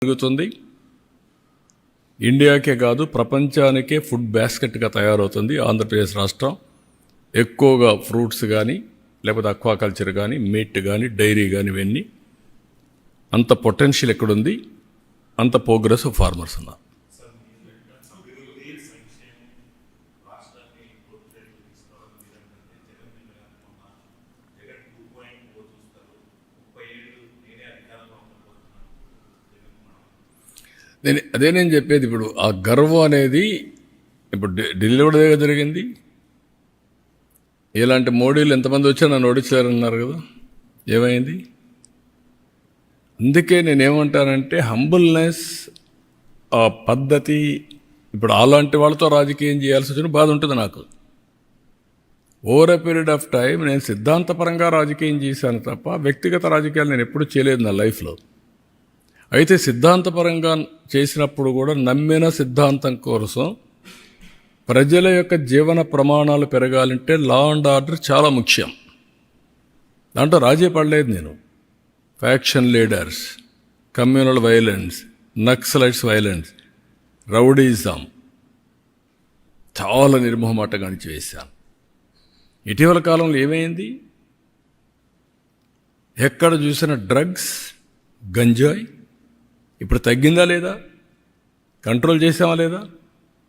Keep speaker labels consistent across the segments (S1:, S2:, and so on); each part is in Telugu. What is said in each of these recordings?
S1: జరుగుతుంది. ఇండియాకే కాదు ప్రపంచానికే ఫుడ్ బాస్కెట్గా తయారవుతుంది ఆంధ్రప్రదేశ్ రాష్ట్రం. ఎక్కువగా ఫ్రూట్స్ కానీ లేకపోతే అక్వాకల్చర్ కానీ మీట్ కానీ డైరీ కానీ ఇవన్నీ అంత పొటెన్షియల్ ఎక్కడుంది, అంత ప్రోగ్రెస్ ఫార్మర్స్ ఉన్నారు. నేను చెప్పేది ఇప్పుడు ఆ గర్వం అనేది ఇప్పుడు ఢిల్లీలో కూడా జరిగింది. ఇలాంటి మోడీలు ఎంతమంది వచ్చా నన్ను ఓడించారన్నారు కదా, ఏమైంది? అందుకే నేనేమంటానంటే హంబుల్నెస్, ఆ పద్ధతి. ఇప్పుడు అలాంటి వాళ్ళతో రాజకీయం చేయాల్సి వచ్చిన బాధ ఉంటుంది నాకు. Over a period of time నేను సిద్ధాంతపరంగా రాజకీయం చేశాను తప్ప వ్యక్తిగత రాజకీయాలు నేను ఎప్పుడు చేయలేదు నా లైఫ్లో. అయితే సిద్ధాంతపరంగా చేసినప్పుడు కూడా నమ్మిన సిద్ధాంతం కోసం ప్రజల యొక్క జీవన ప్రమాణాలు పెరగాలంటే లా అండ్ ఆర్డర్ చాలా ముఖ్యం. దాంట్లో రాజీ పడలేదు నేను. Faction leaders, communal violence, Naxalites violence, rowdyism చాలా నిర్మోహమాటంగా అణిచివేశాను. ఇటీవల కాలంలో ఏమైంది? ఎక్కడ చూసిన డ్రగ్స్, గంజాయి. ఇప్పుడు తగ్గిందా లేదా? కంట్రోల్ చేసామా లేదా?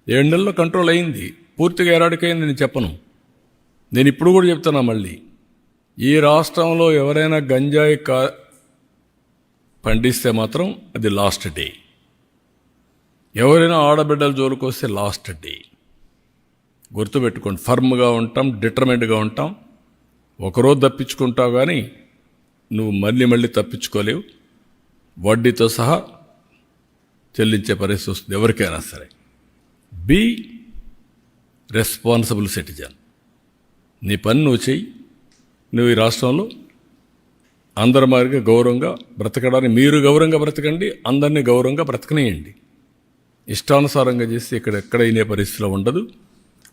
S1: 7 నెలల్లో కంట్రోల్ అయింది. పూర్తిగా ఎరాడికైంది నేను చెప్పను. నేను ఇప్పుడు కూడా చెప్తున్నా మళ్ళీ, ఈ రాష్ట్రంలో ఎవరైనా గంజాయి పండిస్తే మాత్రం అది లాస్ట్ డే. ఎవరైనా ఆడబిడ్డల జోలికి వస్తే లాస్ట్ డే. గుర్తుపెట్టుకోండి, ఫర్మ్గా ఉంటాం, డిటర్మెంట్గా ఉంటాం. ఒకరోజు తప్పించుకుంటావు కానీ నువ్వు మళ్ళీ తప్పించుకోలేవు. వడ్డీతో సహా చెల్లించే పరిస్థితి వస్తుంది ఎవరికైనా సరే. Be responsible citizen. నీ పని నువ్వు చెయ్యి. నువ్వు ఈ రాష్ట్రంలో అందరి మాదిరిగా గౌరవంగా బ్రతకడానికి మీరు గౌరవంగా బ్రతకండి, అందరినీ గౌరవంగా బ్రతకనేయండి. ఇష్టానుసారంగా చేస్తే ఎక్కడ అయినే పరిస్థితిలో ఉండదు.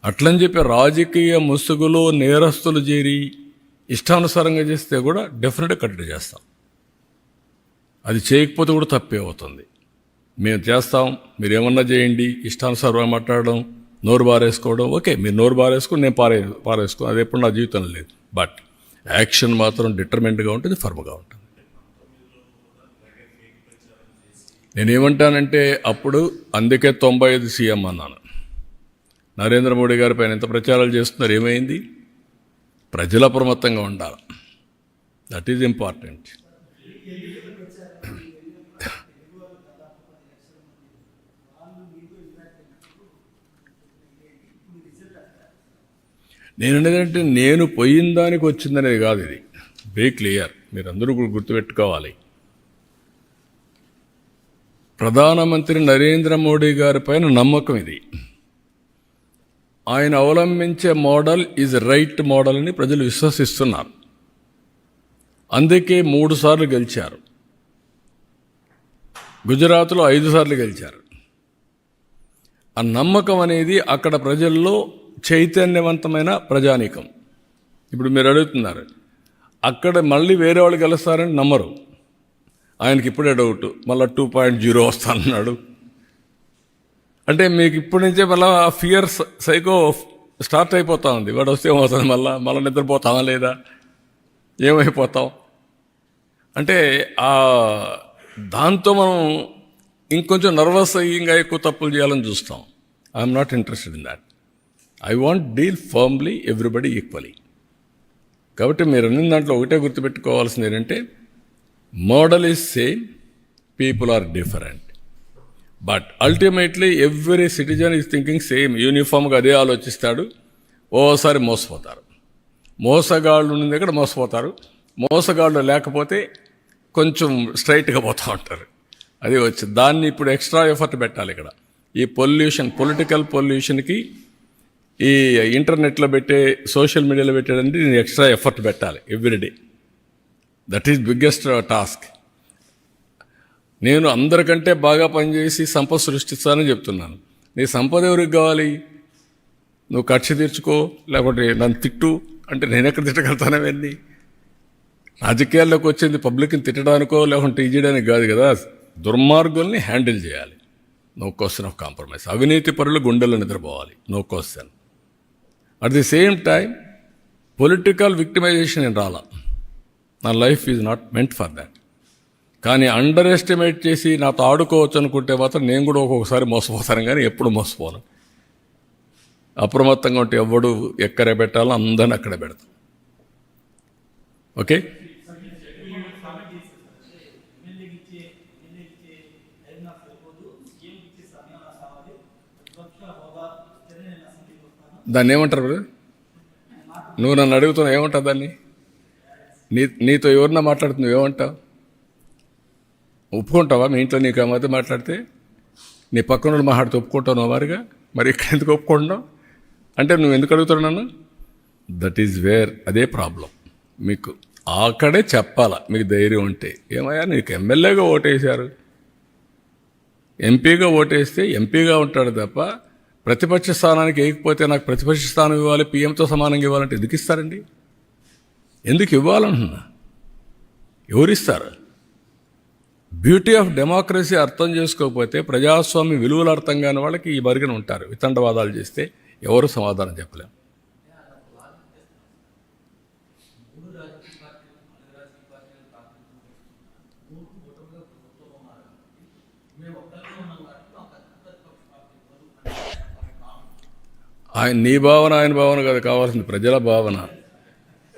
S1: అట్లని చెప్పి రాజకీయ ముసుగులో నేరస్తులు చేరి ఇష్టానుసారంగా చేస్తే కూడా డెఫినెట్గా కట్టడి చేస్తాం. అది చేయకపోతే కూడా తప్పే అవుతుంది. మేము చేస్తాం, మీరు ఏమన్నా చేయండి. ఇష్టానుసారంగా మాట్లాడడం, నోరు బారేసుకోవడం, ఓకే మీరు నోరు బారేసుకుని నేను పారేసుకో, అది ఎప్పుడు నా జీవితంలో లేదు. బట్ యాక్షన్ మాత్రం డిటర్మెంట్గా ఉంటుంది, ఫర్మ్గా ఉంటుంది. నేనేమంటానంటే అప్పుడు అందుకే 95 సీఎం అన్నాను. నరేంద్ర మోడీ గారి పైన ఎంత ప్రచారాలు చేస్తున్నారు, ఏమైంది? ప్రజల అప్రమత్తంగా ఉండాలి. That is important. నేననేదంటే నేను పోయిన దానికి వచ్చిందనేది కాదు. ఇది వెరీ క్లియర్, మీరందరూ గుర్తుపెట్టుకోవాలి. ప్రధానమంత్రి నరేంద్ర మోడీ గారి పైన నమ్మకం ఇది. ఆయన అవలంబించే మోడల్ ఈజ్ రైట్ మోడల్ అని ప్రజలు విశ్వసిస్తున్నారు. అందుకే 3 సార్లు గెలిచారు. గుజరాత్లో 5 సార్లు గెలిచారు. ఆ నమ్మకం అనేది అక్కడ ప్రజల్లో చైతన్యవంతమైన ప్రజానీకం. ఇప్పుడు మీరు అడుగుతున్నారు, అక్కడ మళ్ళీ వేరే వాళ్ళు గెలుస్తారని నమ్మరు. ఆయనకి ఇప్పుడే డౌట్, మళ్ళీ 2.0 వస్తానన్నాడు. అంటే మీకు ఇప్పటి నుంచే మళ్ళీ ఆ ఫియర్ సైకో స్టార్ట్ అయిపోతా ఉంది. వాడు వస్తే ఏమవుతుంది, మళ్ళీ నిద్రపోతామా లేదా, ఏమైపోతాం అంటే దాంతో మనం ఇంకొంచెం నర్వస్ అయ్యి ఇంకా ఎక్కువ తప్పులు చేయాలని చూస్తాం. I'm not interested in that. I want deal firmly everybody equally. కాబట్టి మీరు అన్ని దాంట్లో ఒకటే గుర్తుపెట్టుకోవాల్సింది ఏంటంటే model is same, people are different. But ultimately every citizen is thinking same. యూనిఫామ్గా అదే ఆలోచిస్తాడు. ఓసారి మోసపోతారు. మోసగాళ్ళు ఉన్న దగ్గర మోసపోతారు. మోసగాళ్ళు లేకపోతే కొంచెం స్ట్రైట్గా పోతూ ఉంటారు. అది వచ్చింది. దాన్ని ఇప్పుడు ఎక్స్ట్రా ఎఫర్ట్ పెట్టాలి. ఇక్కడ ఈ పొలిటికల్ పొల్యూషన్కి ఈ ఇంటర్నెట్లో పెట్టే, సోషల్ మీడియాలో పెట్టేదంటే నేను ఎక్స్ట్రా ఎఫర్ట్ పెట్టాలి everyday. That is biggest task. నేను అందరికంటే బాగా పనిచేసి సంపద సృష్టిస్తానని చెప్తున్నాను. నీ సంపద ఎవరికి కావాలి? నువ్వు కక్ష తీర్చుకో, లేకపోతే నన్ను తిట్టు అంటే నేను ఎక్కడ తిట్టగలుగుతానవన్నీ? రాజకీయాల్లోకి వచ్చింది పబ్లిక్ని తిట్టడానికో లేకుంటే ఇది చేయడానికి కాదు కదా. దుర్మార్గుల్ని హ్యాండిల్ చేయాలి, నో క్వశ్చన్ ఆఫ్ కాంప్రమైజ్. అవినీతి పరులు గుండెల్లో నిద్రపోవాలి, no question. At the same time political victimisation ఏం రాలా. నా life is not meant for that. కానీ అండర్ ఎస్టిమేట్ చేసి నాతో ఆడుకోవచ్చు అనుకుంటే మాత్రం నేను కూడా ఒక్కొక్కసారి మోసపోతాను, కానీ ఎప్పుడు మోసపోను. అప్రమత్తంగా ఉంటే ఎవడు ఎక్కడే పెట్టాలో అందరిని అక్కడే పెడతాం. ఓకే, దాన్ని ఏమంటారు బ్రదర్? నువ్వు నన్ను అడుగుతున్నావు ఏమంటావు దాన్ని? నీతో ఎవరన్నా మాట్లాడుతున్నావు ఏమంటావు? ఒప్పుకుంటావా? మీ ఇంట్లో నీకు ఆ మధ్య మాట్లాడితే నీ పక్కన మాట్లాడితే ఒప్పుకుంటావు వారిగా? మరి ఇక్కడ ఎందుకు ఒప్పుకుంటున్నావు అంటే నువ్వు ఎందుకు అడుగుతావు నన్ను? దట్ ఈజ్ వేర్, అదే ప్రాబ్లం. మీకు అక్కడే చెప్పాలా, మీకు ధైర్యం ఉంటే. ఏమయ్యా నీకు ఎమ్మెల్యేగా ఓటేశారు, ఎంపీగా ఓటేస్తే ఎంపీగా ఉంటాడు తప్ప ప్రతిపక్ష స్థానానికి వేయకపోతే నాకు ప్రతిపక్ష స్థానం ఇవ్వాలి, పీఎంతో సమానంగా ఇవ్వాలంటే ఎందుకు ఇస్తారండి? ఎందుకు ఇవ్వాలంటున్నా? ఎవరిస్తారు? బ్యూటీ ఆఫ్ డెమోక్రసీ అర్థం చేసుకోకపోతే, ప్రజాస్వామ్య విలువలు అర్థం కాని వాళ్ళకి ఈ మరుగున ఉంటారు. వితండవాదాలు చేస్తే ఎవరు సమాధానం చెప్పలేం. నీ భావన ఆయన భావన కాదు కావాల్సింది, ప్రజల భావన,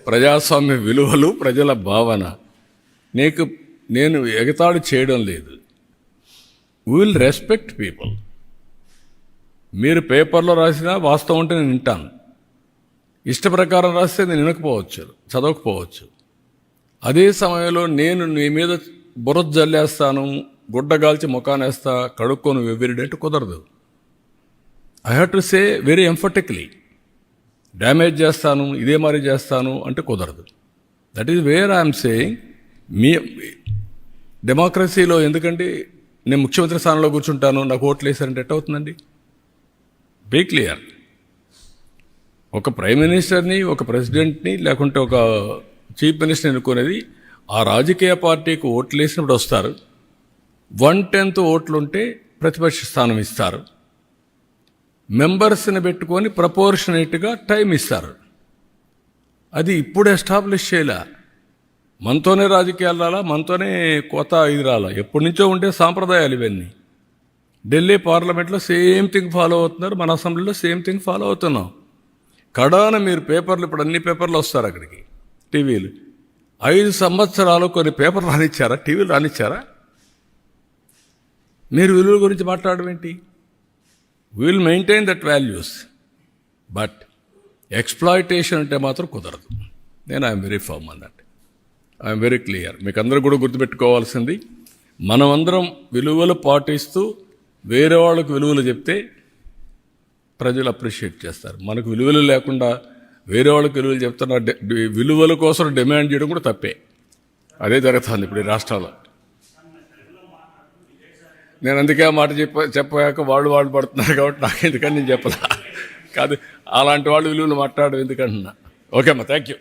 S1: ప్రజాస్వామ్య విలువలు, ప్రజల భావన. నేను ఎగతాళి చేయడం లేదు. We will respect people. మీరు పేపర్లో రాసినా వాస్తవం ఉంటే నేను వింటాను, ఇష్ట ప్రకారం రాస్తే నేను వినకపోవచ్చు, చదవకపోవచ్చు. అదే సమయంలో నేను నీ మీద బురద జల్లేస్తాను, గుడ్డగాల్చి ముఖానేస్తా, కడుక్కొని ఎవ్రీడే కుదరదు. I have to say very emphatically, damage చేస్తాను, ఇదే మరి చేస్తాను అంటే కుదరదు. That is where I'm saying. మీ డెమోక్రసీలో ఎందుకంటే నేను ముఖ్యమంత్రి స్థానంలో కూర్చుంటాను, నాకు ఓట్లు వేసారంటే ఎట్ అవుతుందండి? Be clear. ఒక ప్రైమ్ మినిస్టర్ని, ఒక ప్రెసిడెంట్ని, లేకుంటే ఒక చీఫ్ మినిస్టర్ని ఎన్నుకునేది ఆ రాజకీయ పార్టీకి ఓట్లు వేసినప్పుడు వస్తారు. 1/10 ఓట్లుంటే ప్రతిపక్ష స్థానం ఇస్తారు. మెంబర్స్ని పెట్టుకొని ప్రపోర్షనేట్గా టైం ఇస్తారు. అది ఇప్పుడు ఎస్టాబ్లిష్ చేయలే. మనతోనే రాజకీయాలు రాలా, మనతోనే కొత్త ఇది రాలా, ఎప్పటి నుంచో ఉండే సాంప్రదాయాలు ఇవన్నీ. ఢిల్లీ పార్లమెంట్లో సేమ్ థింగ్ ఫాలో అవుతున్నారు, మన అసెంబ్లీలో సేమ్ థింగ్ ఫాలో అవుతున్నాం. కడాన మీరు పేపర్లు, ఇప్పుడు అన్ని పేపర్లు వస్తారు అక్కడికి, టీవీలు. 5 సంవత్సరాలు కొన్ని పేపర్లు రానిచ్చారా? టీవీలు రానిచ్చారా? మీరు విలువల గురించి మాట్లాడడం ఏంటి? Will maintain that values, but exploitation అంటే మాత్రం కుదరదు. నేను I'm very firm on that. I'm very clear. మీకు అందరూ కూడా గుర్తుపెట్టుకోవాల్సింది, మనమందరం విలువలు పాటిస్తూ వేరే వాళ్ళకు విలువలు చెప్తే ప్రజలు అప్రిషియేట్ చేస్తారు. మనకు విలువలు లేకుండా వేరే వాళ్ళకి విలువలు చెప్తున్న విలువల కోసం డిమాండ్ చేయడం కూడా తప్పే. అదే జరుగుతుంది ఇప్పుడు ఈ రాష్ట్రాల్లో. నేను అందుకే ఆ మాట చెప్పాక వాళ్ళు పడుతున్నారు కాబట్టి నాకు ఎందుకని నేను చెప్పలా. కాదు, అలాంటి వాళ్ళు విలువలు మాట్లాడడం ఎందుకంటున్నా. ఓకే అమ్మా, థ్యాంక్ యూ.